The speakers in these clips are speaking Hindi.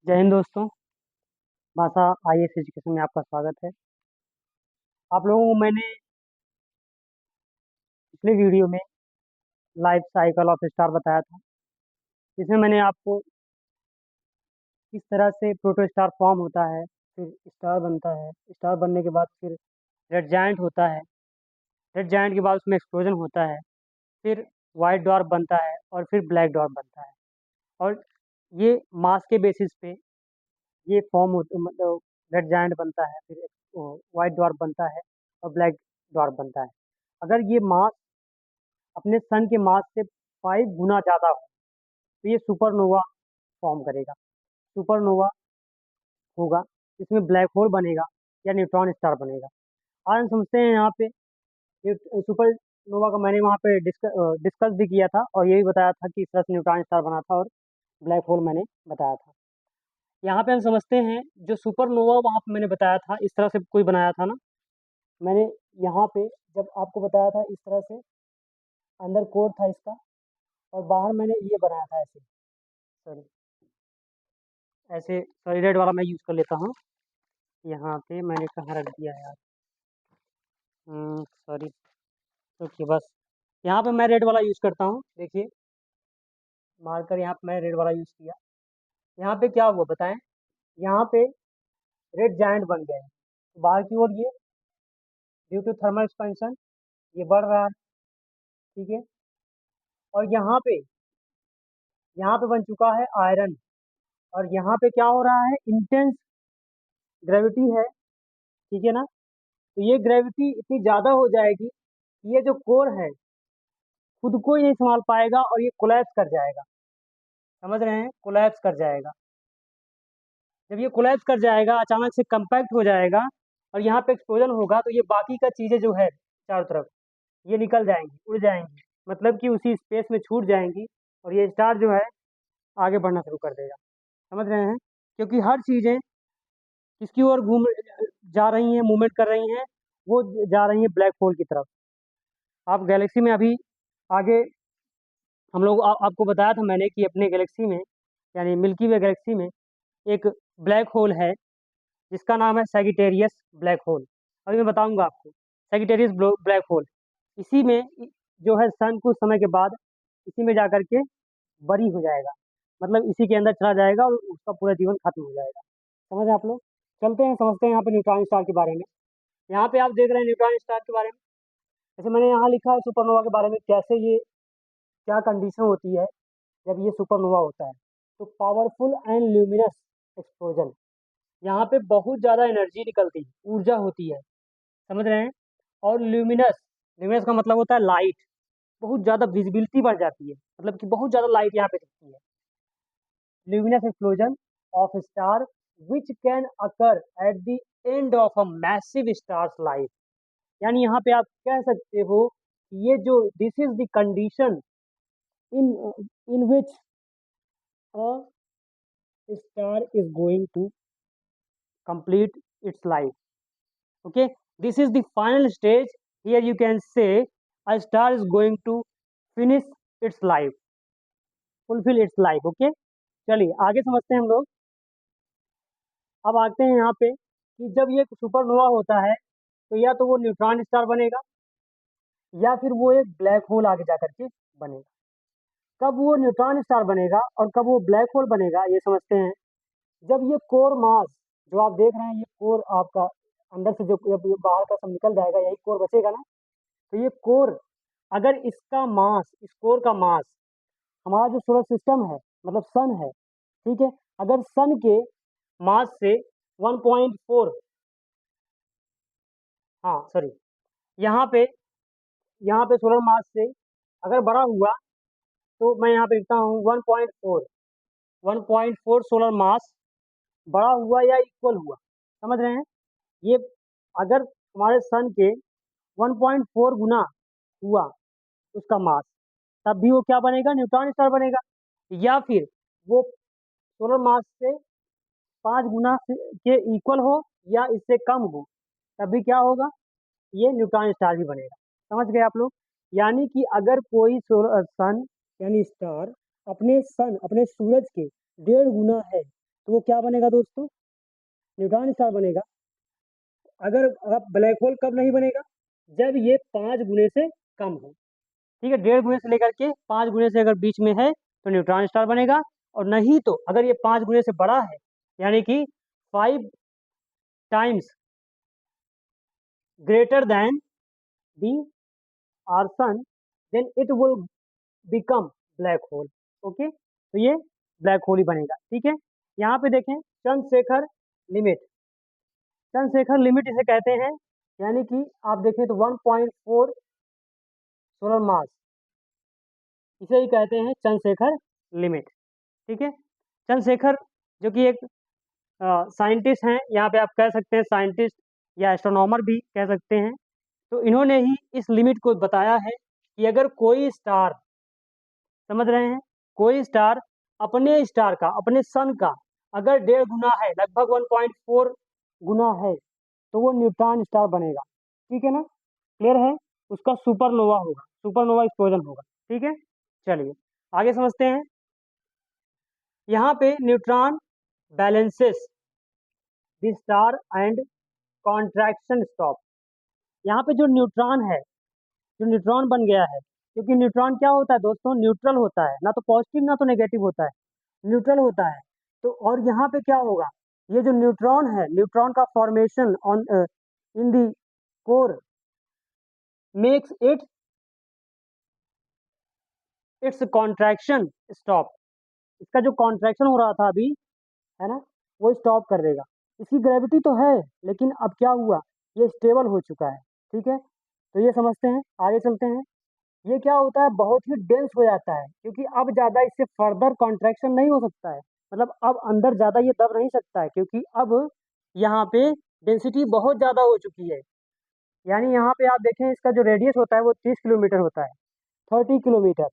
जय हिंद दोस्तों। भाषा आईएएस एजुकेशन में आपका स्वागत है। आप लोगों को मैंने पिछले वीडियो में लाइफ साइकिल ऑफ स्टार बताया था, जिसमें मैंने आपको किस तरह से प्रोटो स्टार फॉर्म होता है, फिर स्टार बनता है, स्टार बनने के बाद फिर रेड जायंट होता है, रेड जायंट के बाद उसमें एक्सप्लोजन होता है, फिर वाइट डॉर्फ बनता है और फिर ब्लैक डॉर्फ बनता है। और ये मास के बेसिस पे ये फॉर्म होता, मतलब रेड जायंट बनता है, फिर वाइट डॉर्फ बनता है और ब्लैक डॉर्फ बनता है। अगर ये मास अपने सन के मास से 5 गुना ज़्यादा हो तो ये सुपरनोवा फॉर्म करेगा, सुपरनोवा होगा, इसमें ब्लैक होल बनेगा या न्यूट्रॉन स्टार बनेगा। आज हम समझते हैं यहाँ पे ये सुपरनोवा का मैंने वहाँ पे डिस्कस भी किया था और ये भी बताया था कि इस तरह से न्यूट्रॉन स्टार बना था और ब्लैक होल मैंने बताया था। यहाँ पे हम समझते हैं जो सुपरनोवा वहाँ पे मैंने बताया था इस तरह से कोई बनाया था ना, मैंने यहाँ पे जब आपको बताया था इस तरह से अंदर कोर था इसका और बाहर मैंने ये बनाया था ऐसे, सॉरी ऐसे सॉरी रेड वाला मैं यूज़ कर लेता हूँ। यहाँ पे मैंने कहाँ रख दिया है यार, सॉरी। ओके बस यहाँ पे मैं रेड वाला यूज़ करता हूँ। देखिए मार्कर यहाँ पे मैं रेड वाला यूज़ किया। यहाँ पे क्या हुआ बताएं, यहाँ पे रेड जायंट बन गए हैं, तो बाहर की ओर ये ड्यू टू थर्मल एक्सपेंशन ये बढ़ रहा है, ठीक है। और यहाँ पे बन चुका है आयरन, और यहाँ पे क्या हो रहा है, इंटेंस ग्रेविटी है, ठीक है ना। तो ये ग्रेविटी इतनी ज़्यादा हो जाएगी कि ये जो कोर है खुद को ही नहीं संभाल पाएगा और ये कोलैप्स कर जाएगा। समझ रहे हैं, कोलैप्स कर जाएगा। जब ये कोलैप्स कर जाएगा, अचानक से कंपैक्ट हो जाएगा और यहाँ पे एक्सप्लोजन होगा, तो ये बाकी का चीज़ें जो है चारों तरफ ये निकल जाएंगी, उड़ जाएंगी, मतलब कि उसी स्पेस में छूट जाएंगी और ये स्टार जो है आगे बढ़ना शुरू कर देगा। समझ रहे हैं, क्योंकि हर चीज़ें किसकी ओर घूम जा रही हैं, मूवमेंट कर रही हैं, वो जा रही हैं ब्लैक होल की तरफ। आप गैलेक्सी में अभी आगे हम लोग आपको बताया था मैंने कि अपने गैलेक्सी में यानी मिल्की वे गैलेक्सी में एक ब्लैक होल है जिसका नाम है सैगिटेरियस ब्लैक होल। अभी मैं बताऊंगा आपको सैगिटेरियस ब्लैक होल। इसी में जो है सन कुछ समय के बाद इसी में जा कर के बरी हो जाएगा, मतलब इसी के अंदर चला जाएगा और उसका पूरा जीवन खत्म हो जाएगा। समझ रहे हैं आप लोग। चलते हैं समझते हैं यहाँ पे न्यूट्रॉन स्टार के बारे में। यहाँ पे आप देख रहे हैं न्यूट्रॉन स्टार के बारे में, जैसे मैंने यहाँ लिखा है सुपरनोवा के बारे में, कैसे ये क्या कंडीशन होती है जब ये सुपरनोवा होता है। तो पावरफुल एंड ल्यूमिनस एक्सप्लोजन, यहाँ पे बहुत ज़्यादा एनर्जी निकलती है, ऊर्जा होती है, समझ रहे हैं। और ल्यूमिनस, ल्यूमिनस का मतलब होता है लाइट, बहुत ज़्यादा विजिबिलिटी बढ़ जाती है, मतलब कि बहुत ज़्यादा लाइट यहाँ पे दिखती है। Luminous explosion of star which can occur at the end of a massive stars life. यानी यहाँ पे आप कह सकते हो कि ये जो this is the condition in in which a star is going to complete its life. Okay, this is the final stage. Here you can say a star is going to finish its life, fulfill its life. Okay, चलिए आगे समझते हैं हम लोग। अब आते हैं यहाँ पे कि जब ये सुपरनोवा होता है तो या तो वो न्यूट्रॉन स्टार बनेगा या फिर वो एक ब्लैक होल आगे जा करके बनेगा। कब वो न्यूट्रॉन स्टार बनेगा और कब वो ब्लैक होल बनेगा ये समझते हैं। जब ये कोर मास जो आप देख रहे हैं, ये कोर आपका अंदर से जो जब ये बाहर का सब निकल जाएगा यही कोर बचेगा ना। तो ये कोर, अगर इसका मास, इस कोर का मास हमारा जो सोलर सिस्टम है मतलब सन है, ठीक है, अगर सन के मास से 1.4, हाँ सॉरी, यहाँ पे यहाँ पे सोलर मास से अगर बड़ा हुआ तो मैं यहाँ पे लिखता हूँ 1.4, 1.4 सोलर मास बड़ा हुआ या इक्वल हुआ। समझ रहे हैं, ये अगर हमारे सन के 1.4 गुना हुआ उसका मास, तब भी वो क्या बनेगा, न्यूट्रॉन स्टार बनेगा। या फिर वो सोलर मास से 5 गुना के इक्वल हो या इससे कम हो, तब भी क्या होगा, ये न्यूट्रॉन स्टार भी बनेगा। समझ गए आप लोग। यानी कि अगर कोई सन यानी स्टार अपने सन, अपने सूरज के 1.5 गुना है तो वो क्या बनेगा दोस्तों, न्यूट्रॉन स्टार बनेगा। अगर अब ब्लैक होल कब नहीं बनेगा, जब ये 5 गुने से कम हो, ठीक है, 1.5 गुने से लेकर के 5 गुने से अगर बीच में है तो न्यूट्रॉन स्टार बनेगा, और नहीं तो अगर ये 5 गुने से बड़ा है, यानी कि 5 times greater than the our sun, then it will become black hole. Okay, तो ये ब्लैक होल ही बनेगा, ठीक है। यहाँ पे देखें चंद्रशेखर लिमिट, चंद्रशेखर लिमिट इसे कहते हैं, यानी कि आप देखें तो 1.4 सोलर मास, इसे ही कहते हैं चंद्रशेखर लिमिट, ठीक है। चंद्रशेखर जो कि एक साइंटिस्ट हैं, यहाँ पे आप कह सकते हैं साइंटिस्ट या एस्ट्रोनॉमर भी कह सकते हैं, तो इन्होंने ही इस लिमिट को बताया है कि अगर कोई स्टार, समझ रहे हैं, कोई स्टार अपने स्टार का, अपने सन का अगर 1.5 गुना है, लगभग 1.4 गुना है, तो वो न्यूट्रॉन स्टार बनेगा, ठीक है ना, क्लियर है, उसका सुपरनोवा होगा, सुपरनोवा एक्सप्लोजन होगा, ठीक है। चलिए आगे समझते हैं। यहाँ पे neutron balances the star and contraction stop. यहाँ पे जो न्यूट्रॉन है, जो न्यूट्रॉन बन गया है, क्योंकि न्यूट्रॉन क्या होता है दोस्तों, न्यूट्रल होता है, ना तो पॉजिटिव ना तो नेगेटिव होता है, न्यूट्रल होता है। तो और यहाँ पे क्या होगा, ये जो न्यूट्रॉन है, न्यूट्रॉन का formation on in the core makes it's contraction stop. इसका जो कॉन्ट्रैक्शन हो रहा था अभी, है ना, वो स्टॉप कर देगा। इसकी ग्रेविटी तो है, लेकिन अब क्या हुआ, ये स्टेबल हो चुका है, ठीक है। तो ये समझते हैं, आगे चलते हैं। ये क्या होता है, बहुत ही डेंस हो जाता है, क्योंकि अब ज़्यादा इससे फर्दर कॉन्ट्रैक्शन नहीं हो सकता है, मतलब अब अंदर ज़्यादा ये दब नहीं सकता है, क्योंकि अब यहाँ पे डेंसिटी बहुत ज़्यादा हो चुकी है। यानी यहाँ पे आप देखें, इसका जो रेडियस होता है वो 30 किलोमीटर होता है, 30 किलोमीटर।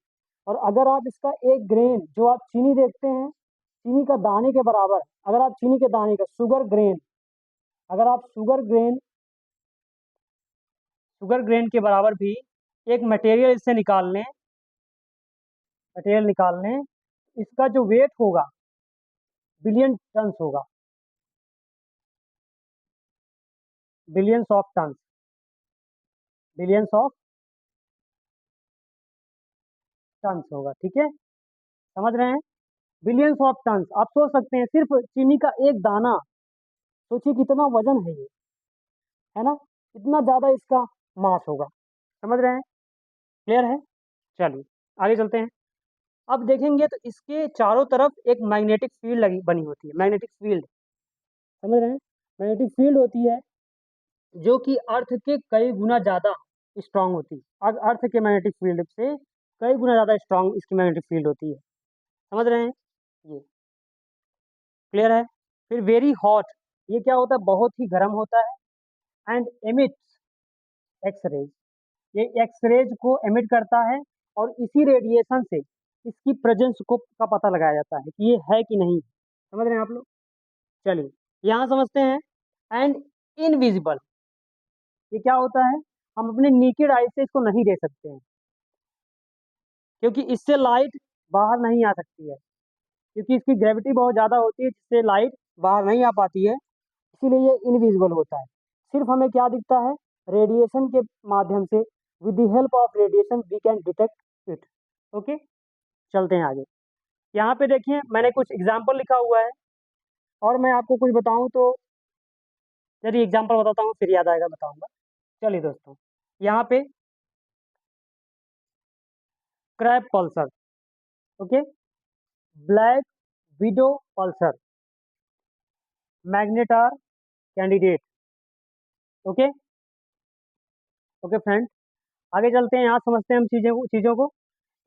और अगर आप इसका एक ग्रेन, जो आप चीनी देखते हैं, चीनी का दाने के बराबर, अगर आप चीनी के दाने का शुगर ग्रेन, अगर आप शुगर ग्रेन के बराबर भी एक मटेरियल इससे निकाल लें, मटेरियल निकाल लें, इसका जो वेट होगा बिलियन टन्स होगा, billions of tons, billions of tons होगा, ठीक है, समझ रहे हैं, बिलियंस ऑफ टन्स। आप सोच सकते हैं सिर्फ चीनी का एक दाना, सोचिए कितना वजन है ये, है ना, इतना ज़्यादा इसका मास होगा, समझ रहे हैं, क्लियर है। चलिए आगे चलते हैं। अब देखेंगे तो इसके चारों तरफ एक मैग्नेटिक फील्ड लगी बनी होती है, मैग्नेटिक फील्ड, समझ रहे हैं, मैग्नेटिक फील्ड होती है जो कि अर्थ के कई गुना ज़्यादा स्ट्रांग होती है। अब अर्थ के मैग्नेटिक फील्ड से कई गुना ज़्यादा स्ट्रांग इसकी मैग्नेटिक फील्ड होती है, समझ रहे हैं, ये क्लियर है। फिर वेरी हॉट, ये क्या होता है, बहुत ही गर्म होता है, एंड एमिट्स एक्सरेज, ये एक्सरेज को एमिट करता है, और इसी रेडिएशन से इसकी प्रेजेंस को का पता लगाया जाता है कि ये है कि नहीं, समझ रहे हैं आप लोग। चलिए यहाँ समझते हैं। एंड इनविजिबल, ये क्या होता है, हम अपने नीकेड आई से इसको नहीं देख सकते हैं, क्योंकि इससे लाइट बाहर नहीं आ सकती है, क्योंकि इसकी ग्रेविटी बहुत ज़्यादा होती है, जिससे लाइट बाहर नहीं आ पाती है, इसीलिए ये इनविजिबल होता है। सिर्फ हमें क्या दिखता है, रेडिएशन के माध्यम से, with the help of radiation we can detect it. Okay, चलते हैं आगे। यहाँ पे देखिए मैंने कुछ एग्जाम्पल लिखा हुआ है, और मैं आपको कुछ बताऊँ तो, यदि एग्जाम्पल बताता हूँ फिर याद आएगा, बताऊँगा। चलिए दोस्तों, यहाँ पे crab Pulsar, okay, black window Pulsar, magnetar candidate, okay, okay friend, आगे चलते हैं, यहाँ समझते हैं हम चीज़ों को।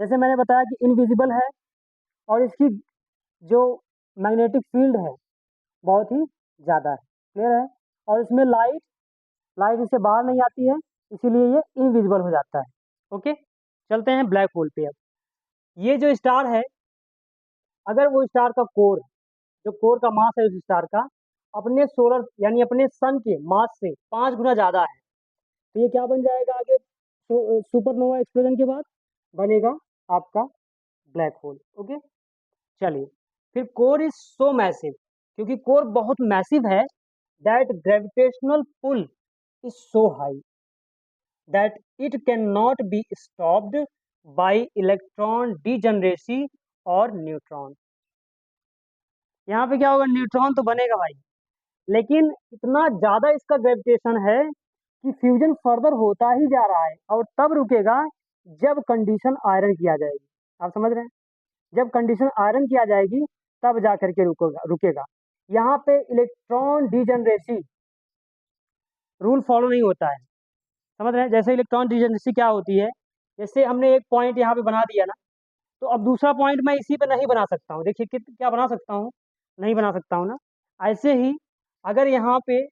जैसे मैंने बताया कि इनविजिबल है, और इसकी जो मैग्नेटिक फील्ड है बहुत ही ज़्यादा है, क्लियर है, और इसमें लाइट लाइट इससे बाहर नहीं आती है, इसीलिए ये इनविजिबल हो जाता है। ओके, चलते हैं ब्लैक होल पे। अब ये जो स्टार है, अगर वो स्टार का कोर, जो कोर का मास है उस स्टार का, अपने सोलर यानी अपने सन के मास से 5 गुना ज़्यादा है, तो ये क्या बन जाएगा आगे, सुपरनोवा एक्सप्लोजन के बाद बनेगा आपका ब्लैक होल। ओके, चलिए, फिर कोर इज सो मैसिव, क्योंकि कोर बहुत मैसिव है, that gravitational pull is so high that it can not be stopped by electron degeneracy और न्यूट्रॉन। यहाँ पे क्या होगा, न्यूट्रॉन तो बनेगा भाई, लेकिन इतना ज्यादा इसका ग्रेविटेशन है कि फ्यूजन फर्दर होता ही जा रहा है, और तब रुकेगा जब कंडीशन आयरन किया जाएगी। आप समझ रहे हैं, जब कंडीशन आयरन किया जाएगी तब जा करके रुकेगा रुकेगा। यहाँ पे इलेक्ट्रॉन डीजनरेसी रूल फॉलो नहीं होता है। समझ रहे हैं, जैसे इलेक्ट्रॉन डीजनरेसी क्या होती है, जैसे हमने एक पॉइंट यहाँ पे बना दिया ना, तो अब दूसरा पॉइंट मैं इसी पे नहीं बना सकता हूँ। देखिए क्या बना सकता हूँ, नहीं बना सकता हूँ ना। ऐसे ही अगर यहाँ पे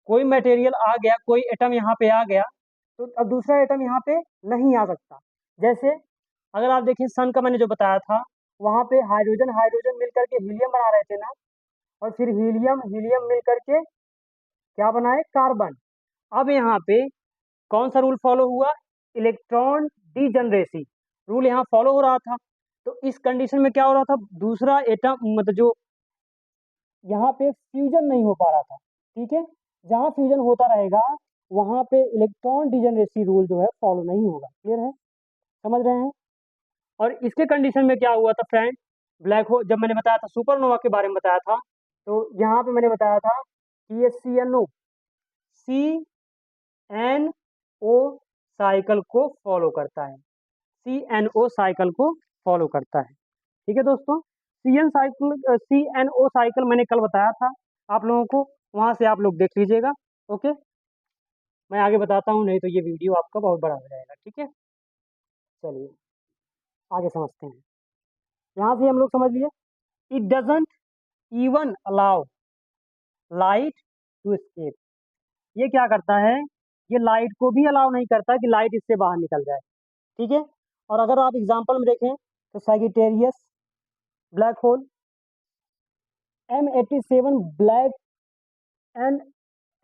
कोई मटेरियल आ गया, कोई एटम यहाँ पे आ गया, तो अब दूसरा एटम यहाँ पे नहीं आ सकता। जैसे अगर आप देखिए सन का मैंने जो बताया था, वहाँ पे हाइड्रोजन हाइड्रोजन मिल करके हीलियम बना रहे थे ना, और फिर हीलियम हीलियम मिल करके क्या बनाए, कार्बन। अब यहाँ पे कौन सा रूल फॉलो हुआ, इलेक्ट्रॉन डीजनरेसी रूल यहाँ फॉलो हो रहा था। तो इस कंडीशन में क्या हो रहा था, दूसरा एटम मतलब जो यहाँ पे फ्यूजन नहीं हो पा रहा था। ठीक है, जहाँ फ्यूजन होता रहेगा वहाँ पे इलेक्ट्रॉन डीजनरेसी रूल जो है फॉलो नहीं होगा। क्लियर है, समझ रहे हैं। और इसके कंडीशन में क्या हुआ था फ्रेंड, ब्लैक होल, जब मैंने बताया था सुपरनोवा के बारे में बताया था, तो यहाँ पे मैंने बताया था कि ये CNO साइकिल को फॉलो करता है, CNO साइकिल को फॉलो करता है। ठीक है दोस्तों, CNO साइकिल मैंने कल बताया था आप लोगों को, वहां से आप लोग देख लीजिएगा। ओके, मैं आगे बताता हूँ, नहीं तो ये वीडियो आपका बहुत बड़ा हो जाएगा। ठीक है, चलिए आगे समझते हैं। यहाँ से हम लोग समझ लिए, it doesn't even allow light to escape. ये क्या करता है, ये लाइट को भी अलाउ नहीं करता कि लाइट इससे बाहर निकल जाए। ठीक है, और अगर आप एग्जांपल में देखें तो Sagittarius black hole, M87 black and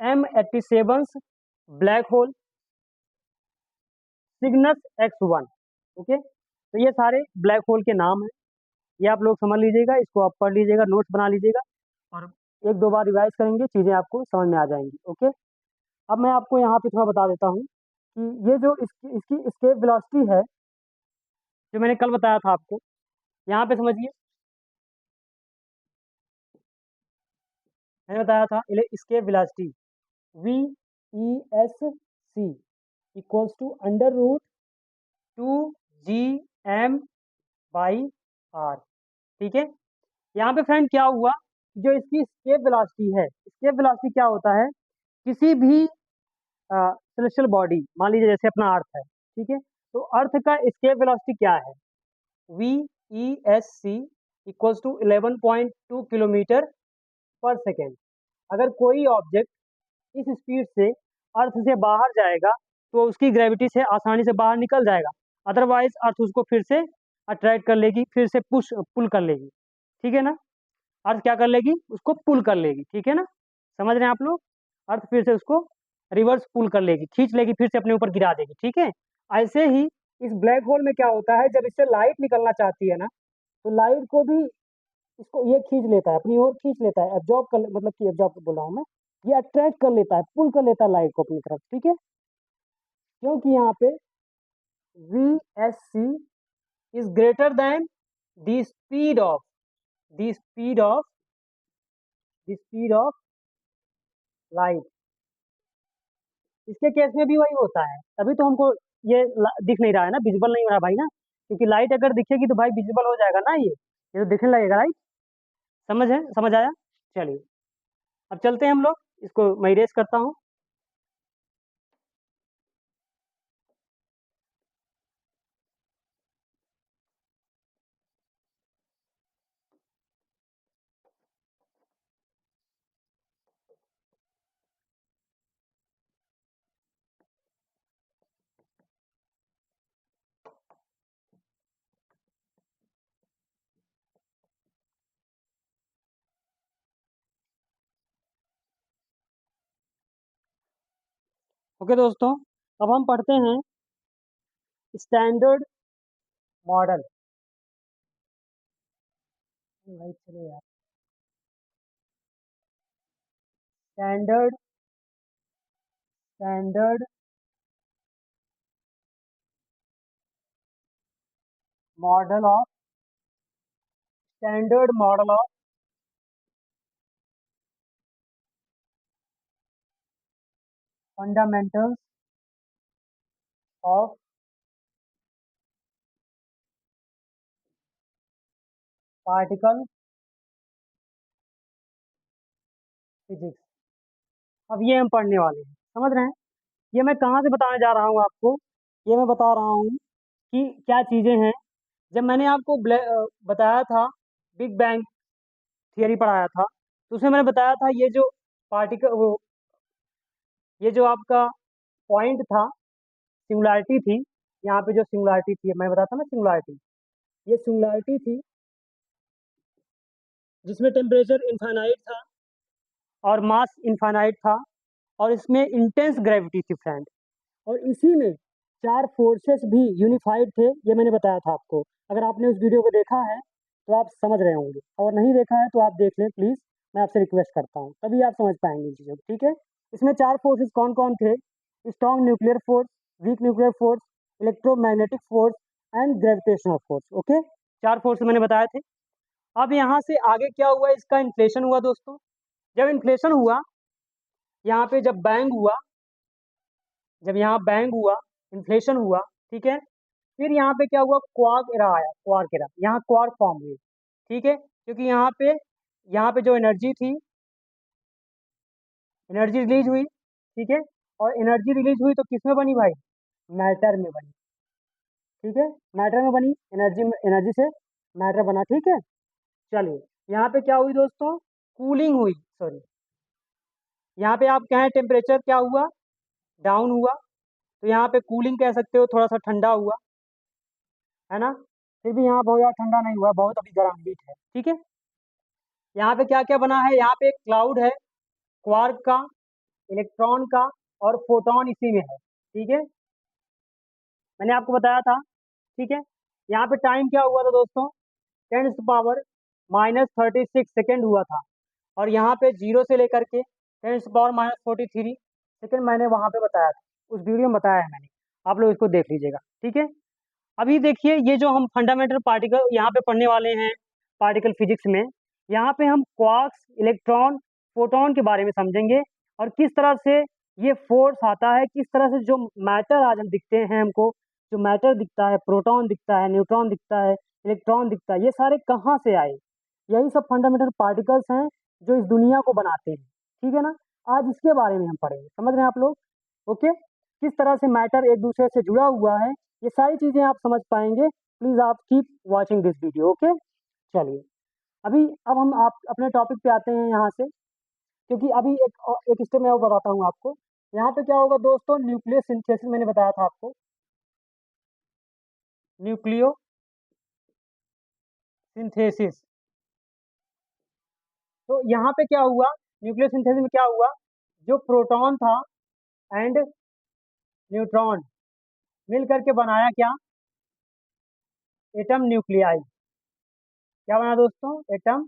M87 black hole, Cygnus X1। Okay, तो ये सारे ब्लैक होल के नाम हैं, ये आप लोग समझ लीजिएगा, इसको आप पढ़ लीजिएगा, नोट्स बना लीजिएगा, और एक दो बार रिवाइज करेंगे, चीज़ें आपको समझ में आ जाएंगी। ओके, अब मैं आपको यहाँ पे थोड़ा बता देता हूँ कि ये जो इसकी इसकी escape वेलोसिटी है, जो मैंने कल बताया था आपको, यहाँ पे समझिए, मैंने बताया था escape velocity VESC equals to under root 2GM/r। ठीक है, यहाँ पे फ्रेंड क्या हुआ, जो इसकी स्केप वेलोसिटी है, स्केप वेलोसिटी क्या होता है, किसी भी सेलेस्टियल बॉडी, मान लीजिए जैसे अपना अर्थ है, ठीक है, तो अर्थ का स्केप वेलोसिटी क्या है, VESC इक्वल्स टू 11.2 किलोमीटर पर सेकेंड। अगर कोई ऑब्जेक्ट इस स्पीड से अर्थ से बाहर जाएगा तो उसकी ग्रेविटी से आसानी से बाहर निकल जाएगा, अदरवाइज अर्थ उसको फिर से अट्रैक्ट कर लेगी, फिर से पुश पुल कर लेगी। ठीक है ना, अर्थ क्या कर लेगी, उसको पुल कर लेगी। ठीक है ना, समझ रहे हैं आप लोग, अर्थ फिर से उसको रिवर्स पुल कर लेगी, खींच लेगी, फिर से अपने ऊपर गिरा देगी। ठीक है, ऐसे ही इस ब्लैक होल में क्या होता है, जब इससे लाइट निकलना चाहती है ना, तो लाइट को भी इसको ये खींच लेता है, अपनी ओर खींच लेता है, एब्जॉर्ब कर, मतलब कि एब्जॉर्ब बोल रहा हूँ मैं, ये अट्रैक्ट कर लेता है, पुल कर लेता है लाइट को अपनी तरफ। ठीक है, क्योंकि यहाँ पे VSC is greater than the speed of the speed of the speed of light. इसके केस में भी वही होता है, तभी तो हमको ये दिख नहीं रहा है ना, विजिबल नहीं हो रहा भाई ना, क्योंकि लाइट अगर दिखेगी तो भाई विजिबल हो जाएगा ना, ये तो दिखने लगेगा, राइट। समझ आया, चलिए अब चलते हैं हम लोग, इसको मैं इरेज करता हूँ। ओके दोस्तों, अब हम पढ़ते हैं स्टैंडर्ड मॉडल। भाई चलो यार, standard model of standard model of fundamentals of particle physics. अब ये हम पढ़ने वाले हैं, समझ रहे हैं? ये मैं कहाँ से बताने जा रहा हूँ आपको? ये मैं बता रहा हूँ कि क्या चीज़ें हैं। जब मैंने आपको बताया था, बिग बैंग थियरी पढ़ाया था, तो उसमें मैंने बताया था ये जो पार्टिकल वो ये जो आपका पॉइंट था, सिंगुलैरिटी थी। यहाँ पे जो सिंगुलैरिटी थी, मैं बताता ना सिंगुलैरिटी, ये सिंगुलैरिटी थी जिसमें टेम्परेचर इनफाइनाइट था और मास इनफाइनाइट था, और इसमें इंटेंस ग्रेविटी थी फ्रेंड। और इसी में चार फोर्सेस भी यूनिफाइड थे, ये मैंने बताया था आपको। अगर आपने उस वीडियो को देखा है तो आप समझ रहे होंगे, और नहीं देखा है तो आप देख लें प्लीज़, मैं आपसे रिक्वेस्ट करता हूँ, तभी आप समझ पाएंगे इन चीज़ों को, ठीक है? इसमें चार फोर्सेस कौन कौन थे? Strong nuclear force, week nuclear force, electromagnetic force and gravitational force. Okay, चार फोर्स मैंने बताए थे। अब यहाँ से आगे क्या हुआ? इसका इन्फ्लेशन हुआ दोस्तों। जब इन्फ्लेशन हुआ, यहाँ पे जब बैंग हुआ, जब यहाँ बैंग हुआ, इन्फ्लेशन हुआ, ठीक है, फिर यहाँ पे क्या हुआ? क्वार्क एरा आया, क्वार्क एरा, यहाँ क्वार्क फॉर्म हुई, ठीक है, क्योंकि यहाँ पे जो एनर्जी थी, एनर्जी रिलीज हुई, ठीक है, और एनर्जी रिलीज हुई तो किस में बनी भाई? मैटर में बनी, ठीक है, मैटर में बनी, एनर्जी से मैटर बना, ठीक है। चलिए, यहाँ पे क्या हुई दोस्तों? कूलिंग हुई, सॉरी, यहाँ पे आप कहें टेम्परेचर क्या हुआ? डाउन हुआ, तो यहाँ पे कूलिंग कह सकते हो, थोड़ा सा ठंडा हुआ, है ना? फिर भी यहाँ बहुत ज़्यादा ठंडा नहीं हुआ, बहुत अभी गर्म हीट है, ठीक है। यहाँ पे क्या क्या बना है? यहाँ पे एक क्लाउड है, क्वार्क का, इलेक्ट्रॉन का, और फोटॉन इसी में है, ठीक है, मैंने आपको बताया था, ठीक है। यहाँ पे टाइम क्या हुआ था दोस्तों? 10⁻⁻36 सेकेंड हुआ था, और यहाँ पे जीरो से लेकर के 10⁻⁻43 सेकेंड मैंने वहाँ पे बताया था, उस वीडियो में बताया है मैंने, आप लोग इसको देख लीजिएगा, ठीक है। अभी देखिए, ये जो हम फंडामेंटल पार्टिकल यहाँ पे पढ़ने वाले हैं पार्टिकल फिजिक्स में, यहाँ पे हम क्वार्क्स, इलेक्ट्रॉन, फोटॉन के बारे में समझेंगे, और किस तरह से ये फोर्स आता है, किस तरह से जो मैटर आज हम दिखते हैं हमको, जो मैटर दिखता है, प्रोटॉन दिखता है, न्यूट्रॉन दिखता है, इलेक्ट्रॉन दिखता है, ये सारे कहाँ से आए? यही सब फंडामेंटल पार्टिकल्स हैं जो इस दुनिया को बनाते हैं, ठीक है ना। आज इसके बारे में हम पढ़ेंगे, समझ रहे हैं आप लोग? ओके, किस तरह से मैटर एक दूसरे से जुड़ा हुआ है, ये सारी चीज़ें आप समझ पाएंगे। प्लीज़ आप keep watching this video, okay. चलिए, अब हम आप अपने टॉपिक पे आते हैं यहाँ से, क्योंकि अभी एक स्टेप मैं और बताता हूँ आपको। यहाँ पे क्या होगा दोस्तों? न्यूक्लियो सिंथेसिस मैंने बताया था आपको, न्यूक्लियो सिंथेसिस। तो यहाँ पे क्या हुआ? न्यूक्लियो सिंथेसिस में क्या हुआ? जो प्रोटॉन था एंड न्यूट्रॉन मिल करके बनाया क्या? Atom nuclei. क्या बना दोस्तों? एटम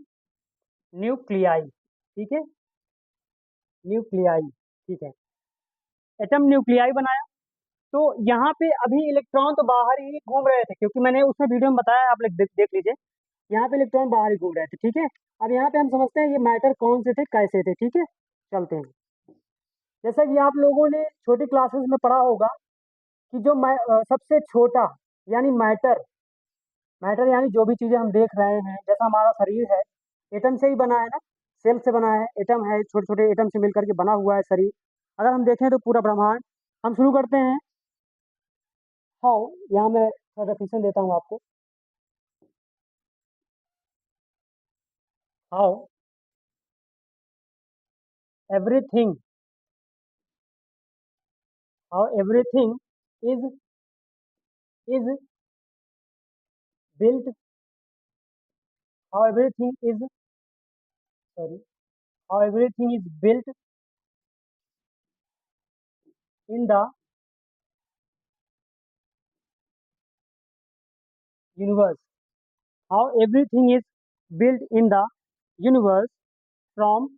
न्यूक्लियाई, ठीक है, न्यूक्लियाई, ठीक है, एटम न्यूक्लियाई बनाया। तो यहाँ पे अभी इलेक्ट्रॉन तो बाहर ही घूम रहे थे, क्योंकि मैंने उसमें वीडियो में बताया, आप लोग देख लीजिए, यहाँ पे इलेक्ट्रॉन बाहर ही घूम रहे थे, ठीक है। अब यहाँ पे हम समझते हैं ये मैटर कौन से थे, कैसे थे, ठीक है। चलते हैं। जैसा कि आप लोगों ने छोटी क्लासेस में पढ़ा होगा कि जो सबसे छोटा, यानी मैटर, मैटर यानी जो भी चीज़ें हम देख रहे हैं, जैसा हमारा शरीर है, एटम से ही बना है ना, सेल से बना है, एटम है, छोटे छोटे एटम से मिलकर के बना हुआ है शरीर। अगर हम देखें तो पूरा ब्रह्मांड, हम शुरू करते हैं हाउ, यहाँ मैं थोड़ा डेफिनेशन देता हूँ आपको। How everything, how everything is built, how everything is, sorry, how everything is built in the universe, how everything is built in the universe from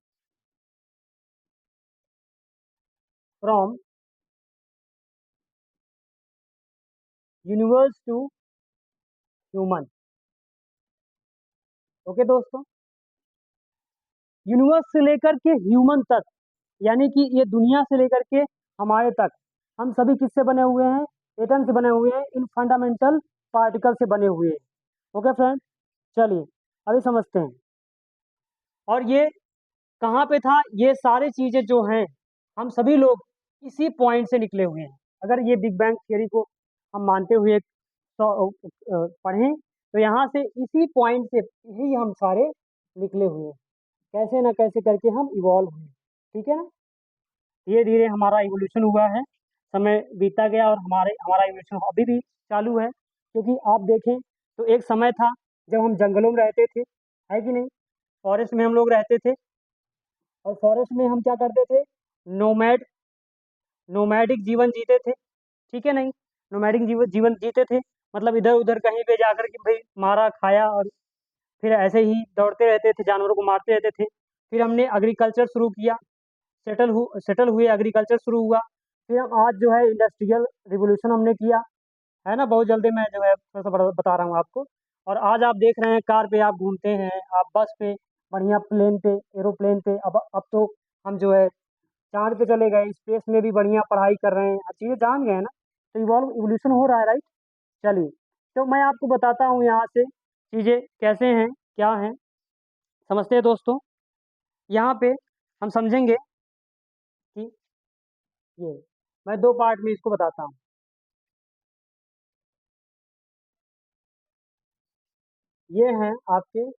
from universe to human. Okay दोस्तों, यूनिवर्स से लेकर के ह्यूमन तक, यानी कि ये दुनिया से लेकर के हमारे तक, हम सभी किससे बने हुए हैं? एटम से बने हुए हैं, इन फंडामेंटल पार्टिकल से बने हुए हैं। ओके फ्रेंड, चलिए अभी समझते हैं। और ये कहाँ पे था? ये सारी चीजें जो हैं, हम सभी लोग इसी पॉइंट से निकले हुए हैं। अगर ये बिग बैंग थियरी को हम मानते हुए पढ़ें, तो यहाँ से इसी पॉइंट से ही हम सारे निकले हुए हैं। कैसे ना कैसे करके हम इवॉल्व हुए, ठीक है ना। धीरे धीरे हमारा इवोल्यूशन हुआ है, समय बीतता गया, और हमारा इवोल्यूशन अभी भी चालू है। क्योंकि आप देखें तो एक समय था जब हम जंगलों में रहते थे, है कि नहीं? फॉरेस्ट में हम लोग रहते थे, और फॉरेस्ट में हम क्या करते थे? नोमैड नोमैडिक जीवन जीते थे, ठीक है नहीं? नोमैडिक जीवन जीते थे, मतलब इधर उधर कहीं पे जाकर के भाई मारा खाया, और फिर ऐसे ही दौड़ते रहते थे, जानवरों को मारते रहते थे। फिर हमने एग्रीकल्चर शुरू किया, सेटल हुए, एग्रीकल्चर शुरू हुआ। फिर हम आज जो है इंडस्ट्रियल रिवोल्यूशन हमने किया, है ना। बहुत जल्दी मैं जो है थोड़ा सा बता रहा हूँ आपको। और आज आप देख रहे हैं कार पे आप घूमते हैं, आप बस पे, बढ़िया प्लेन पे, एरोप्लेन पे। अब तो हम जो है चांद पे चले गए, स्पेस में भी बढ़िया पढ़ाई कर रहे हैं, चीज़ें जान गए हैं ना। तो इवोल्यूशन हो रहा है, राइट। चलिए, तो मैं आपको बताता हूँ यहाँ से चीज़ें कैसे हैं, क्या हैं, समझते हैं दोस्तों। यहाँ पे हम समझेंगे कि ये, मैं दो पार्ट में इसको बताता हूँ। ये हैं आपके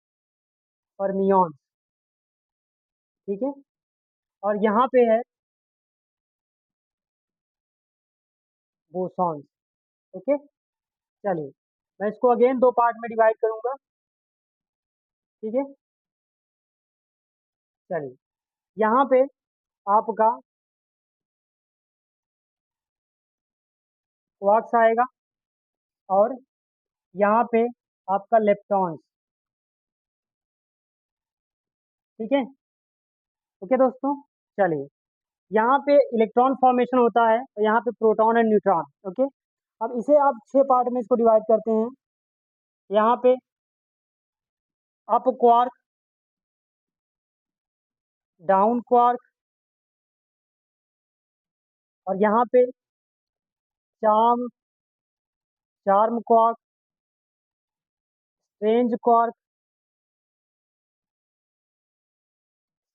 फर्मियॉन्स, ठीक है। और यहाँ पे है बोसॉन्स। ओके, चलिए मैं इसको अगेन दो पार्ट में डिवाइड करूंगा, ठीक है। चलिए, यहाँ पे आपका क्वार्क्स आएगा, और यहाँ पे आपका लेप्टॉन्स, ठीक है। ओके दोस्तों, चलिए, यहाँ पे इलेक्ट्रॉन फॉर्मेशन होता है, और यहाँ पे प्रोटॉन एंड न्यूट्रॉन। ओके, अब इसे आप 6 पार्ट में इसको डिवाइड करते हैं। यहाँ पे अप क्वार्क, डाउन क्वार्क, और यहाँ पे charm charm quark, strange quark,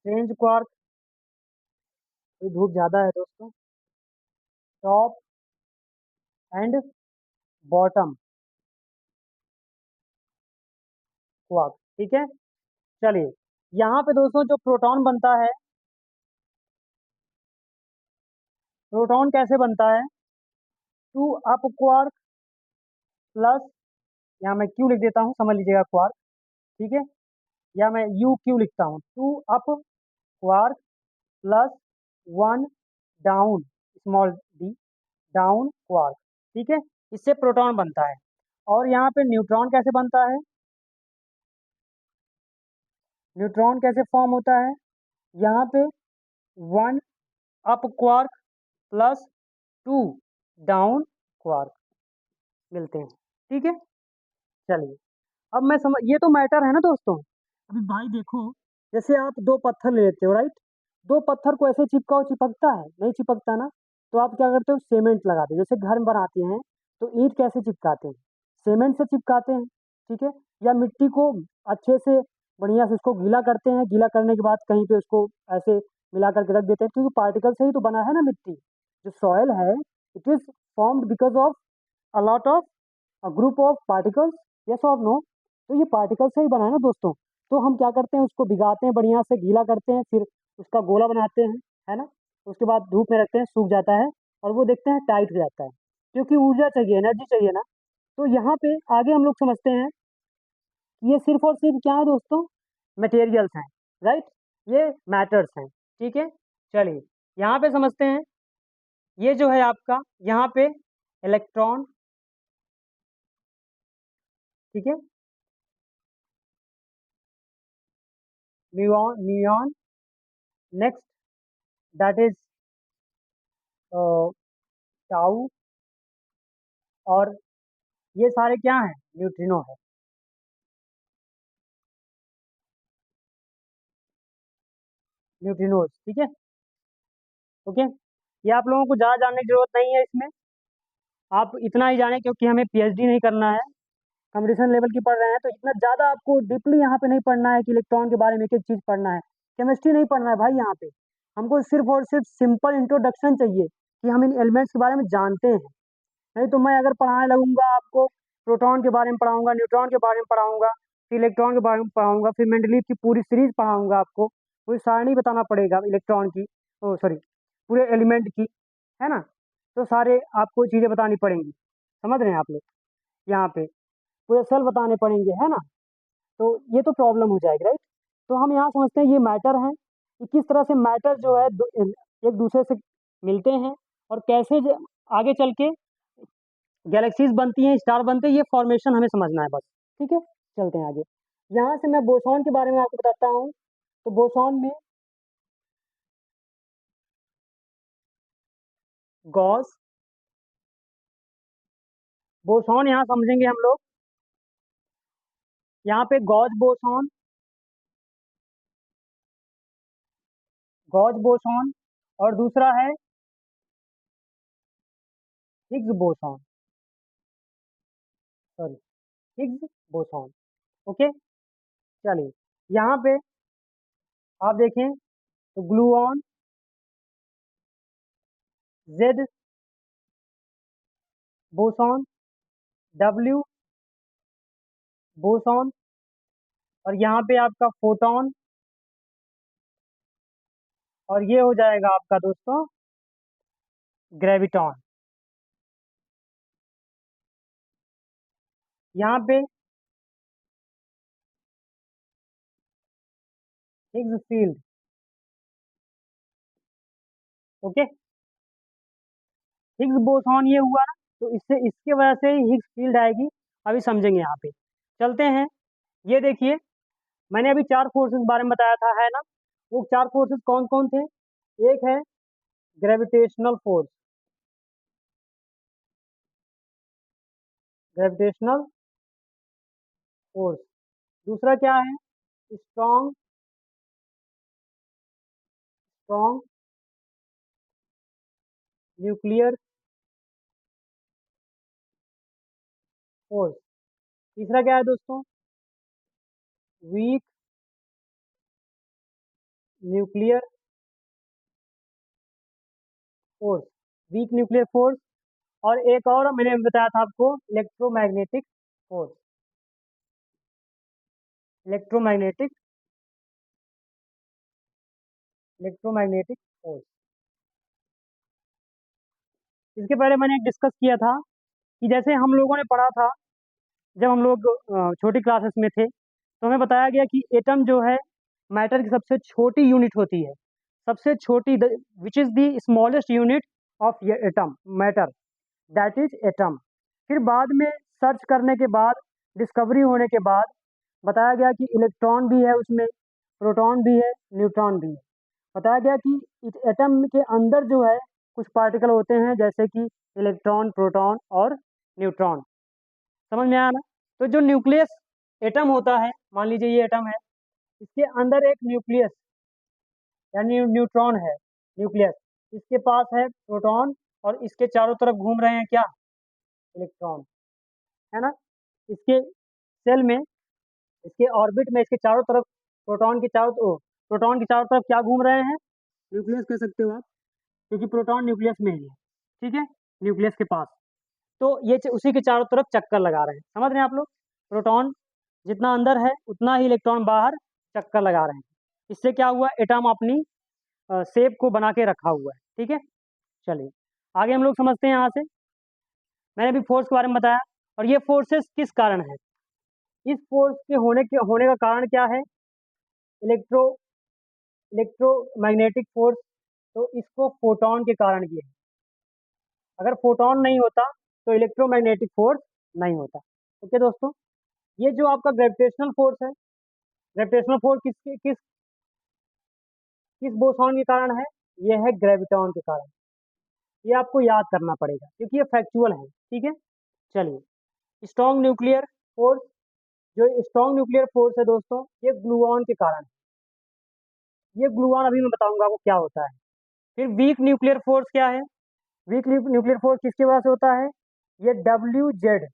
strange quark, ये धूप ज़्यादा है दोस्तों, टॉप एंड बॉटम क्वार्क, ठीक है। चलिए, यहाँ पे दोस्तों जो प्रोटॉन बनता है, प्रोटॉन कैसे बनता है? टू अप क्वार्क प्लस, यहाँ मैं क्यू लिख देता हूँ, समझ लीजिएगा क्वार्क, ठीक है। या मैं यू क्यू लिखता हूँ, two up quark plus one down, small d, down quark, ठीक है। इससे प्रोटॉन बनता है। और यहाँ पे न्यूट्रॉन कैसे बनता है? न्यूट्रॉन कैसे फॉर्म होता है? यहाँ पे one up quark plus two down quark मिलते हैं, ठीक है। चलिए, अब मैं समझ, ये तो मैटर है ना दोस्तों। अभी भाई देखो, जैसे आप दो पत्थर ले लेते हो, राइट। दो पत्थर को ऐसे चिपकाओ, चिपकता है? नहीं चिपकता ना। तो आप क्या करते हो? सीमेंट लगाते हो। जैसे घर में बनाते हैं तो ईंट कैसे चिपकाते हैं? सीमेंट से चिपकाते हैं, ठीक है। या मिट्टी को अच्छे से बढ़िया से उसको गीला करते हैं, गीला करने के बाद कहीं पे उसको ऐसे मिला करके रख देते हैं, क्योंकि पार्टिकल से ही तो बना है ना मिट्टी। जो सॉयल है, it is formed because of a lot of group of particles, yes और नो। तो ये पार्टिकल से ही बना है ना दोस्तों। तो हम क्या करते हैं? उसको भिगाते हैं, बढ़िया से गीला करते हैं, फिर उसका गोला बनाते हैं, है ना। उसके बाद धूप में रखते हैं, सूख जाता है, और वो देखते हैं टाइट हो जाता है, क्योंकि ऊर्जा चाहिए, एनर्जी चाहिए ना। तो यहाँ पे आगे हम लोग समझते हैं कि ये सिर्फ और सिर्फ क्या है दोस्तों? मटेरियल्स हैं, राइट। ये मैटर्स हैं, ठीक है। चलिए, यहाँ पे समझते हैं। ये जो है आपका यहाँ पे इलेक्ट्रॉन, ठीक है, muon muon, next that is tau, और ये सारे क्या हैं, न्यूट्रिनो है। न्यूट्रिनोज, ठीक है, ओके। ये आप लोगों को ज़्यादा जानने की जरूरत नहीं है इसमें, आप इतना ही जाने क्योंकि हमें पीएचडी नहीं करना है, कंपटीशन लेवल की पढ़ रहे हैं, तो इतना ज़्यादा आपको डीपली यहाँ पे नहीं पढ़ना है कि इलेक्ट्रॉन के बारे में एक एक चीज़ पढ़ना है, केमिस्ट्री नहीं पढ़ना है भाई यहाँ पे। हमको सिर्फ और सिर्फ सिंपल इंट्रोडक्शन चाहिए कि हम इन एलिमेंट्स के बारे में जानते हैं। नहीं तो मैं अगर पढ़ाने लगूंगा आपको, प्रोटॉन के बारे में पढ़ाऊंगा, न्यूट्रॉन के बारे में पढ़ाऊंगा, फिर इलेक्ट्रॉन के बारे में पढ़ाऊंगा, फिर मेंडलीव की पूरी सीरीज पढ़ाऊंगा आपको, पूरी सारणी बताना पड़ेगा इलेक्ट्रॉन की, ओ सॉरी, पूरे एलिमेंट की, है ना। तो सारे आपको चीज़ें बतानी पड़ेंगी, समझ रहे हैं आप लोग, यहाँ पे पूरे सेल बताने पड़ेंगे, है ना। तो ये तो प्रॉब्लम हो जाएगी, राइट। तो हम यहाँ समझते हैं ये मैटर है कि किस तरह से मैटर जो है एक दूसरे से मिलते हैं, और कैसे आगे चल के गैलेक्सीज बनती हैं, स्टार बनते हैं, ये फॉर्मेशन हमें समझना है बस, ठीक है। चलते हैं आगे। यहाँ से मैं बोसॉन के बारे में आपको बताता हूँ। तो बोसॉन में गॉस, बोसॉन यहाँ समझेंगे हम लोग, यहाँ पे गॉस बोसॉन, गॉस बोसॉन, और दूसरा है Higgs boson, sorry, Higgs boson, okay. चलिए, यहाँ पे आप देखें तो gluon, Z boson, W boson, और यहाँ पे आपका फोटॉन, और ये हो जाएगा आपका दोस्तों ग्रेविटॉन। यहाँ पे Higgs field, okay. Higgs boson ये हुआ ना, तो इससे इसके वजह से ही हिग्स फील्ड आएगी, अभी समझेंगे यहाँ पे। चलते हैं, ये देखिए, मैंने अभी चार फोर्सेस बारे में बताया था, है ना। वो चार फोर्सेस कौन कौन थे? एक है ग्रेविटेशनल फोर्स, ग्रेविटेशनल फोर्स। दूसरा क्या है? Strong, strong nuclear force. तीसरा क्या है दोस्तों? Week nuclear force, week nuclear force. और एक और मैंने बताया था आपको, electromagnetic force, electromagnetic, electromagnetic force. इसके पहले मैंने डिस्कस किया था कि जैसे हम लोगों ने पढ़ा था जब हम लोग छोटी क्लासेस में थे, तो हमें बताया गया कि एटम जो है मैटर की सबसे छोटी यूनिट होती है, सबसे छोटी, which is the smallest unit of atom, matter, that is atom. फिर बाद में सर्च करने के बाद, डिस्कवरी होने के बाद बताया गया कि इलेक्ट्रॉन भी है उसमें, प्रोटॉन भी है, न्यूट्रॉन भी है। बताया गया कि इस एटम के अंदर जो है कुछ पार्टिकल होते हैं, जैसे कि इलेक्ट्रॉन, प्रोटॉन और न्यूट्रॉन। समझ में आया ना। तो जो न्यूक्लियस एटम होता है, मान लीजिए ये एटम है, इसके अंदर एक न्यूक्लियस यानी न्यूट्रॉन है, न्यूक्लियस, इसके पास है प्रोटॉन, और इसके चारों तरफ घूम रहे हैं क्या? इलेक्ट्रॉन, है ना। इसके सेल में, इसके ऑर्बिट में, इसके चारों तरफ प्रोटॉन के चारों तरफ क्या घूम रहे हैं? न्यूक्लियस कह सकते हो आप, क्योंकि प्रोटॉन न्यूक्लियस में ही है, ठीक है, न्यूक्लियस के पास। तो ये उसी के चारों तरफ चक्कर लगा रहे हैं, समझ रहे हैं आप लोग। प्रोटॉन जितना अंदर है उतना ही इलेक्ट्रॉन बाहर चक्कर लगा रहे हैं। इससे क्या हुआ? एटम अपनी शेप को बना के रखा हुआ है, ठीक है। चलिए, आगे हम लोग समझते हैं यहाँ से। मैंने अभी फोर्स के बारे में बताया, और ये फोर्सेस किस कारण है? इस फोर्स के होने का कारण क्या है? Electro electromagnetic force. तो इसको फोटॉन के कारण किया है। अगर फोटॉन नहीं होता तो इलेक्ट्रोमैग्नेटिक फोर्स नहीं होता। ओके दोस्तों, ये जो आपका ग्रेविटेशनल फोर्स है, ग्रेविटेशनल फोर्स किसके किस किस बोसॉन के कारण है? ये है ग्रेविटॉन के कारण। ये आपको याद करना पड़ेगा क्योंकि ये फैक्चुअल है, ठीक है। चलिए, स्ट्रॉन्ग न्यूक्लियर फोर्स, जो स्ट्रॉन्ग न्यूक्लियर फोर्स है दोस्तों, ये ग्लूऑन के कारण है। ये ग्लूऑन अभी मैं बताऊंगा आपको क्या होता है। फिर वीक न्यूक्लियर फोर्स क्या है? वीक न्यूक्लियर फोर्स किसकी वजह से होता है? ये WZ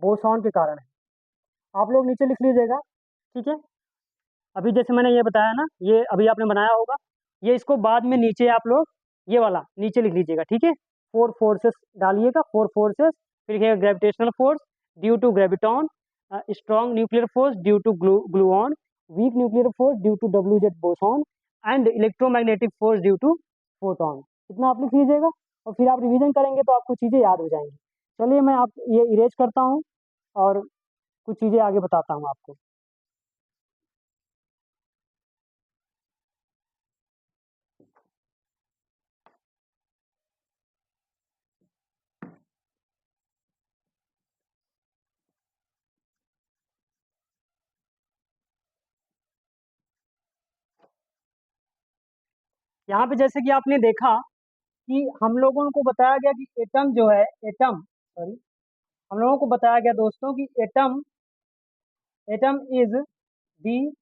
बोसॉन के कारण है। आप लोग नीचे लिख लीजिएगा, ठीक है। अभी जैसे मैंने ये बताया ना, ये अभी आपने बनाया होगा, ये इसको बाद में नीचे आप लोग ये वाला नीचे लिख लीजिएगा, ठीक है। फोर फोर्सेस डालिएगा, फोर फोर्सेस, फिर gravitational force due to graviton, strong nuclear force due to gluon, weak nuclear force due to WZ boson and electromagnetic force due to photon. इतना आप लिख लीजिएगा और फिर आप रिवीजन करेंगे तो आपको चीज़ें याद हो जाएंगी। चलिए मैं आप ये इरेज करता हूँ और कुछ चीज़ें आगे बताता हूँ आपको। यहाँ पे जैसे कि आपने देखा कि हम लोगों को बताया गया कि एटम जो है, एटम सॉरी, हम लोगों को बताया गया दोस्तों कि atom atom is the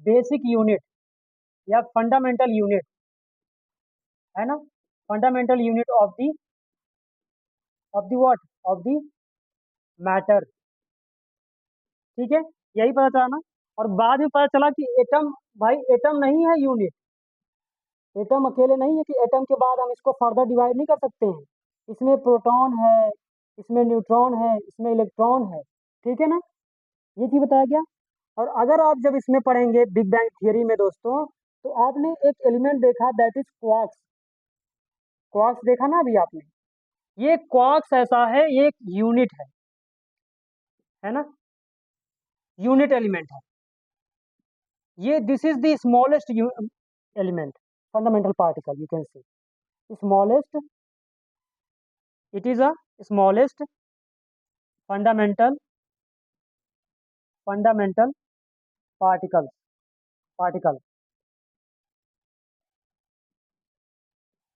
basic unit या फंडामेंटल यूनिट, है ना, fundamental unit of the what, of the matter, ठीक है। यही पता चला ना। और बाद में पता चला कि एटम, भाई एटम नहीं है यूनिट, एटम अकेले नहीं है कि एटम के बाद हम इसको फर्दर डिवाइड नहीं कर सकते हैं। इसमें प्रोटॉन है, इसमें न्यूट्रॉन है, इसमें इलेक्ट्रॉन है, ठीक है ना। ये चीज बताया गया। और अगर आप जब इसमें पढ़ेंगे बिग बैंग थियरी में दोस्तों, तो आपने एक एलिमेंट देखा, दैट इज क्वार्क्स। क्वार्क्स देखा ना अभी आपने। ये क्वार्क्स ऐसा है, ये एक यूनिट है ना, यूनिट एलिमेंट है ये। This is the smallest element, fundamental particle, you can say smallest, it is a smallest fundamental fundamental particle.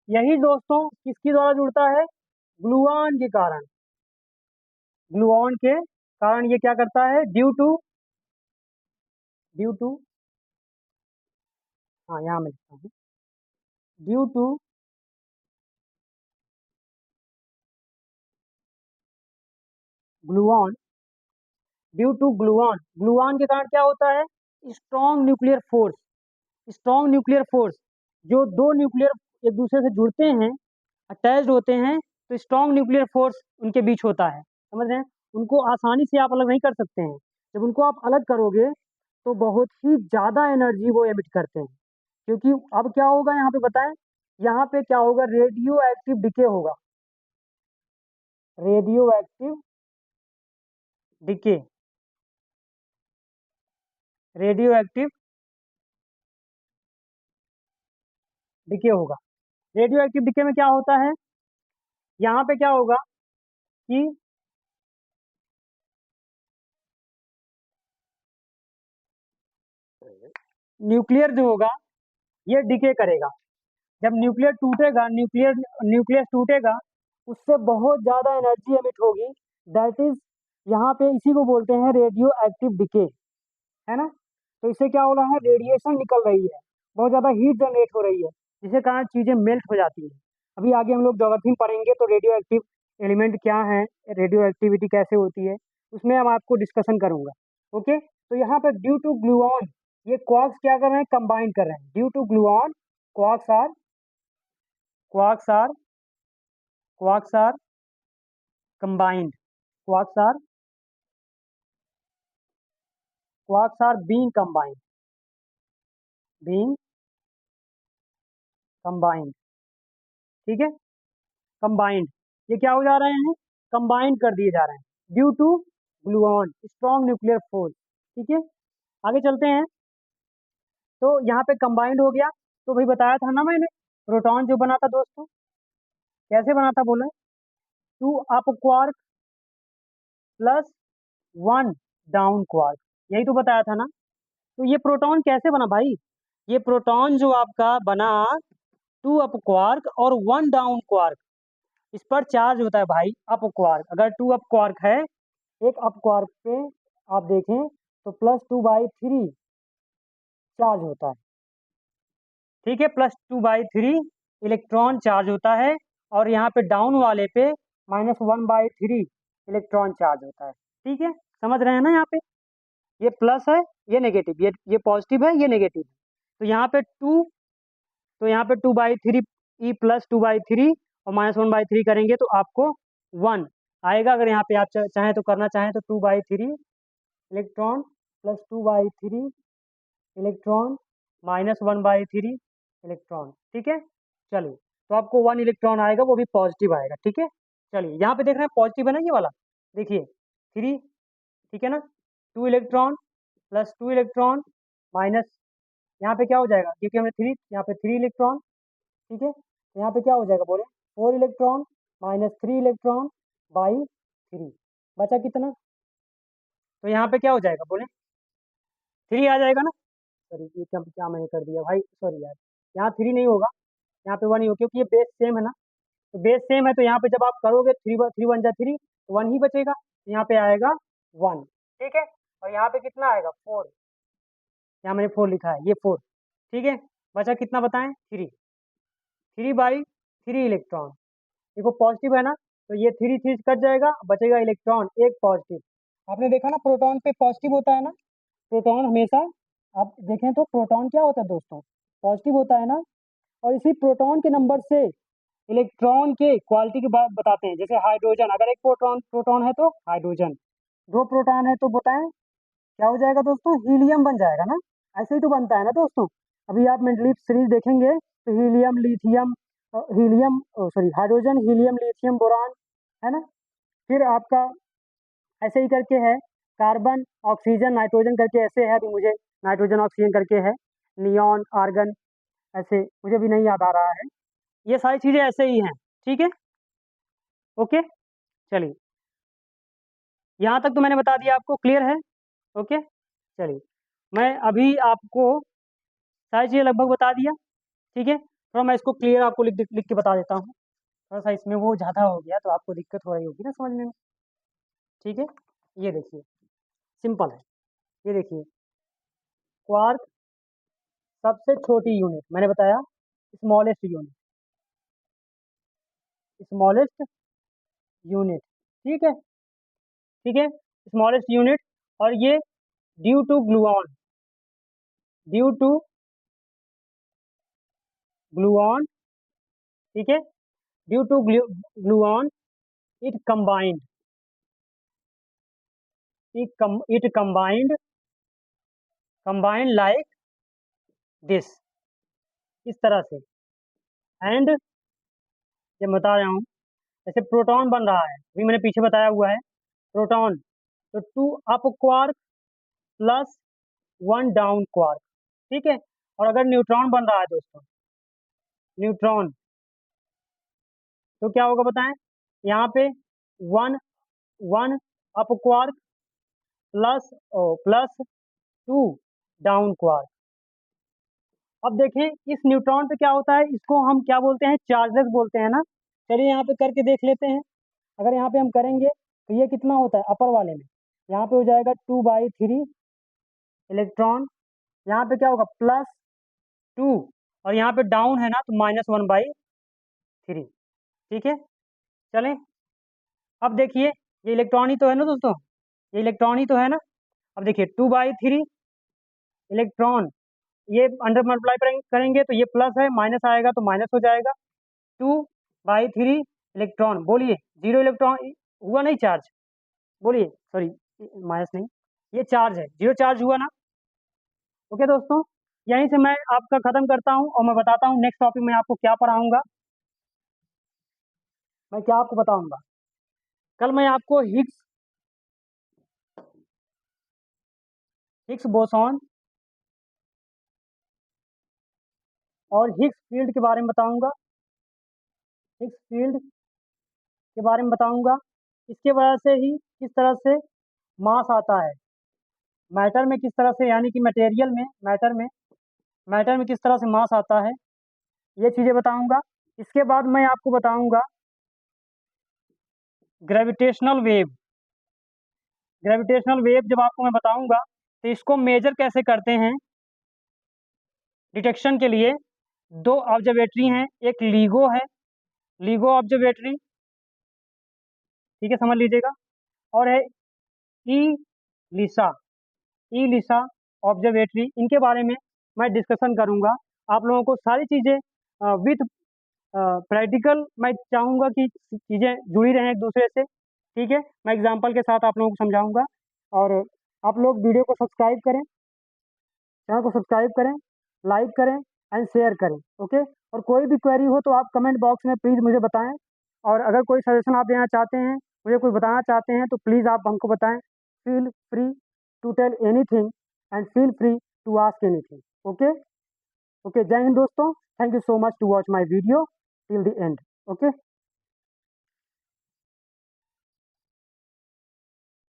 यही दोस्तों किसके द्वारा जुड़ता है? ग्लूऑन के कारण। ग्लूऑन के कारण ये क्या करता है? ड्यू टू, हाँ यहाँ मैं लिखता हूँ, due to gluon, due to gluon, gluon के कारण क्या होता है? Strong nuclear force, strong nuclear force, जो दो न्यूक्लियर एक दूसरे से जुड़ते हैं, अटैच्ड होते हैं, तो स्ट्रॉन्ग न्यूक्लियर फोर्स उनके बीच होता है, समझ रहे हैं। उनको आसानी से आप अलग नहीं कर सकते हैं। जब उनको आप अलग करोगे तो बहुत ही ज़्यादा एनर्जी वो एमिट करते हैं। क्योंकि अब क्या होगा यहाँ पे बताएं, यहाँ पे क्या होगा? रेडियो एक्टिव डिके होगा, radio active decay, radio active decay होगा। रेडियो एक्टिव डिके में क्या होता है? यहाँ पे क्या होगा कि न्यूक्लियर जो होगा ये डिके करेगा। जब न्यूक्लियर टूटेगा, न्यूक्लियस टूटेगा, उससे बहुत ज़्यादा एनर्जी एमिट होगी, दैट इज, यहाँ पे इसी को बोलते हैं रेडियो एक्टिव डिके, है ना। तो इससे क्या हो रहा है? रेडिएशन निकल रही है, बहुत ज़्यादा हीट जनरेट हो रही है, जिसके कारण चीज़ें मेल्ट हो जाती हैं। अभी आगे हम लोग ज्योग्राफी में पढ़ेंगे तो रेडियो एक्टिव एलिमेंट क्या है, रेडियो एक्टिविटी कैसे होती है, उसमें हम आपको डिस्कशन करूंगा। ओके, तो यहाँ पे ड्यू टू ग्लूऑन, ये क्वार्क्स क्या कर रहे हैं? कंबाइन कर रहे हैं। Due to gluon quarks are quarks are quarks are combined, quarks are quarks are being combined, ठीक है, कंबाइंड। ये क्या हो जा रहे हैं? कंबाइंड कर दिए जा रहे हैं due to gluon, strong nuclear force, ठीक है। आगे चलते हैं। तो यहाँ पे कंबाइंड हो गया। तो भाई बताया था ना मैंने, प्रोटॉन जो बना था दोस्तों, कैसे बना था बोले? Two up quark plus one down quark, यही तो बताया था ना। तो ये प्रोटॉन कैसे बना भाई? ये प्रोटॉन जो आपका बना, 2 अप क्वार्क और 1 डाउन क्वार्क, इस पर चार्ज होता है भाई अप क्वार्क। अगर 2 अप क्वार्क है, एक अप क्वार्क पे आप देखें तो +2/3 चार्ज होता है। ठीक है, +2/3 इलेक्ट्रॉन चार्ज होता है, और यहाँ पे डाउन वाले पे -1/3 इलेक्ट्रॉन चार्ज होता है। ठीक है, समझ रहे हैं ना? यहाँ पे ये प्लस है, ये नेगेटिव, ये पॉजिटिव है, ये नेगेटिव है। तो यहाँ पे 2, तो यहाँ पे 2/3 ई +2/3 और -1/3 करेंगे तो आपको 1 आएगा। अगर यहाँ पे आप चाहें तो करना चाहें तो 2/3 इलेक्ट्रॉन +2/3 इलेक्ट्रॉन -1/3 इलेक्ट्रॉन। ठीक है, चलिए, तो आपको 1 इलेक्ट्रॉन आएगा, वो भी पॉजिटिव आएगा। ठीक है, चलिए, यहाँ पे देख रहे हैं पॉजिटिव है ना ये वाला, देखिए 3, ठीक है ना, 2 इलेक्ट्रॉन +2 इलेक्ट्रॉन माइनस, यहाँ पे क्या हो जाएगा, क्योंकि हमने 3, यहाँ पे 3 इलेक्ट्रॉन। ठीक है, तो यहाँ पे क्या हो जाएगा बोले, 4 इलेक्ट्रॉन -3 इलेक्ट्रॉन बाई 3, बचा कितना? तो यहाँ पे क्या हो जाएगा बोले, 3 आ जाएगा ना। सॉरी, ये क्या क्या मैंने कर दिया भाई, सॉरी यार, यहाँ 3 नहीं होगा, यहाँ पे 1 ही होगा, क्योंकि ये बेस सेम है ना। तो बेस सेम है, तो यहाँ पे जब आप करोगे 3 1 3, तो 1 ही बचेगा, तो यहाँ पे आएगा 1। ठीक है, और यहाँ पे कितना आएगा, 4, यहाँ मैंने 4 लिखा है, ये 4। ठीक है, बचा कितना बताएं, 3/3 इलेक्ट्रॉन। देखो पॉजिटिव है ना, तो ये 3 3 कट जाएगा, बचेगा इलेक्ट्रॉन एक पॉजिटिव। आपने देखा ना प्रोटॉन पे पॉजिटिव होता है ना, प्रोटॉन हमेशा, आप देखें तो प्रोटॉन क्या होता है दोस्तों, पॉजिटिव होता है ना। और इसी प्रोटॉन के नंबर से इलेक्ट्रॉन के क्वालिटी की बात बताते हैं। जैसे हाइड्रोजन, अगर एक प्रोटॉन प्रोटॉन है तो हाइड्रोजन, 2 प्रोटॉन है तो बताएं क्या हो जाएगा दोस्तों, हीलियम बन जाएगा ना। ऐसे ही तो बनता है ना दोस्तों। अभी आप मेंडलीव सीरीज देखेंगे तो helium, lithium, helium, sorry, hydrogen, helium, lithium, boron, है ना। फिर आपका ऐसे ही करके है, कार्बन, ऑक्सीजन, नाइट्रोजन करके ऐसे है, अभी मुझे नाइट्रोजन ऑक्सीजन करके है, नियॉन, आर्गन, ऐसे मुझे भी नहीं याद आ रहा है। ये सारी चीज़ें ऐसे ही हैं। ठीक है, ओके, चलिए, यहाँ तक तो मैंने बता दिया आपको, क्लियर है? ओके, चलिए, मैं अभी आपको सारी चीज़ें लगभग बता दिया। ठीक है, थोड़ा मैं इसको क्लियर आपको लिख लिख के बता देता हूँ। थोड़ा सा इसमें वो ज़्यादा हो गया तो आपको दिक्कत हो रही होगी ना समझने में। ठीक है, ये देखिए, सिंपल है, ये देखिए, क्वार्क सबसे छोटी यूनिट, मैंने बताया स्मॉलेस्ट यूनिट, स्मॉलेस्ट यूनिट। ठीक है, ठीक है, स्मॉलेस्ट यूनिट। और ये due to gluon, due to gluon, ठीक है, due to gluon it combined, it combined like this, इस तरह से। एंड ये बता रहा हूँ, जैसे प्रोटॉन बन रहा है, अभी मैंने पीछे बताया हुआ है, प्रोटॉन, तो 2 अप क्वार्क +1 डाउन क्वार्क। ठीक है, और अगर न्यूट्रॉन बन रहा है दोस्तों, न्यूट्रॉन, तो क्या होगा बताएं, यहाँ पे 1 1 अप क्वार्क +2 डाउन क्वार्क। अब देखें इस न्यूट्रॉन पे क्या होता है, इसको हम क्या बोलते हैं, चार्जेस बोलते हैं ना। चलिए यहाँ पे करके देख लेते हैं। अगर यहाँ पे हम करेंगे तो ये कितना होता है अपर वाले में, यहाँ पे हो जाएगा 2/3 इलेक्ट्रॉन, यहाँ पे क्या होगा +2, और यहाँ पे डाउन है ना तो -1/3। ठीक है, चलें, अब देखिए ये इलेक्ट्रॉन ही तो है ना दोस्तों, ये इलेक्ट्रॉन ही तो है ना। अब देखिए 2/3 इलेक्ट्रॉन, ये अंडर मल्टीप्लाई करेंगे तो ये प्लस है, माइनस आएगा तो माइनस हो जाएगा। 2/3 इलेक्ट्रॉन, बोलिए 0 इलेक्ट्रॉन हुआ नहीं चार्ज, बोलिए, सॉरी, माइनस नहीं, ये चार्ज है, 0 चार्ज हुआ ना। ओके दोस्तों, यहीं से मैं आपका ख़त्म करता हूँ, और मैं बताता हूँ नेक्स्ट टॉपिक में आपको क्या पढ़ाऊँगा, मैं क्या आपको बताऊँगा। कल मैं आपको हिग्स बोसॉन और हिग्स फील्ड के बारे में बताऊँगा, हिग्स फील्ड के बारे में बताऊँगा। इसके वजह से ही किस तरह से मास आता है, मैटर में किस तरह से, यानी कि मटेरियल में, मैटर में किस तरह से मास आता है, ये चीज़ें बताऊंगा। इसके बाद मैं आपको बताऊंगा ग्रेविटेशनल वेव। ग्रेविटेशनल वेव जब आपको मैं बताऊंगा तो इसको मेजर कैसे करते हैं डिटेक्शन के लिए। दो ऑब्जर्वेटरी हैं, एक लीगो है, लीगो ऑब्जर्वेटरी, ठीक है, समझ लीजिएगा, और है ई लिसा, ई लिसा ऑब्जर्वेटरी। इनके बारे में मैं डिस्कशन करूंगा। आप लोगों को सारी चीज़ें विथ प्रैक्टिकल मैं चाहूँगा कि चीज़ें जुड़ी रहें एक दूसरे से, ठीक है। मैं एग्जांपल के साथ आप लोगों को समझाऊंगा। और आप लोग वीडियो को सब्सक्राइब करें, चैनल को सब्सक्राइब करें, लाइक करें एंड शेयर करें, ओके। और कोई भी क्वेरी हो तो आप कमेंट बॉक्स में प्लीज़ मुझे बताएं। और अगर कोई सजेशन आप देना चाहते हैं, मुझे कुछ बताना चाहते हैं, तो प्लीज़ आप हमको बताएं। Feel free to tell anything and feel free to ask anything, okay. Okay, जय हिंद दोस्तों। Thank you so much to watch my video till the end, okay.